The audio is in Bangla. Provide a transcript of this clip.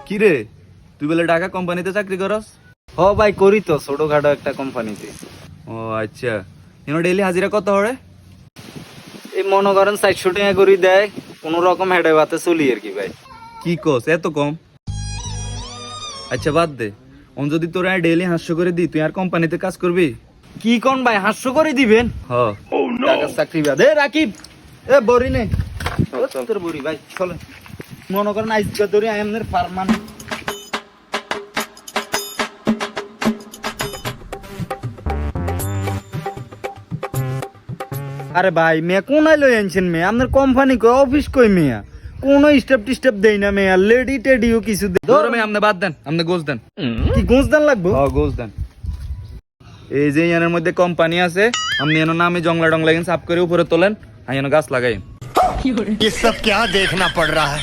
কি রে, তুই বলে ঢাকা কোম্পানিতে চাকরি করস? হ ভাই, করি তো ছোটখাটো একটা কোম্পানিতে। ও আচ্ছা, ডেইলি হাজিরা কত হরে? এই মনে করেন 400 টাকা করে দেয়, কোন রকম হেডে ভাতে চলি আর কি ভাই। কি কস, এত কম? আচ্ছা বাদ দে, যদি তোরা ডেইলি 500 করে দি, তুই আর কোম্পানিতে কাজ করবি? কি কোন ভাই, 500 করে দিবেন? হ। টাকা চাকরি বাদ এ রাকিব, এ বড়ি নে তোর বড়ি ভাই, চলে মনে করেন আজকে ধরে আমাদের পার্মানেন্ট। আরে ভাই মেয়ে কোনায় লই আনছেন মেয়ে? আপনার কোম্পানি কই, অফিস কই মেয়া? কোন স্টেপ টিস্টেপ দেই না মেয়া, লেডি টেডিও কিছু দেই। ধরো মেয়ে, আপনি বাদ দেন, আপনি গোছ দেন। কি গোঁজ দান লাগবো? হ, গোছ দেন। এই যে ইয়ানের মধ্যে কোম্পানি আছে, আপনি এর নামে জংলা টংলা কিন্তু সাফ করে উপরে তোলেন, আর এনে গাছ লাগাই। ये सब क्या देखना पड़ रहा है?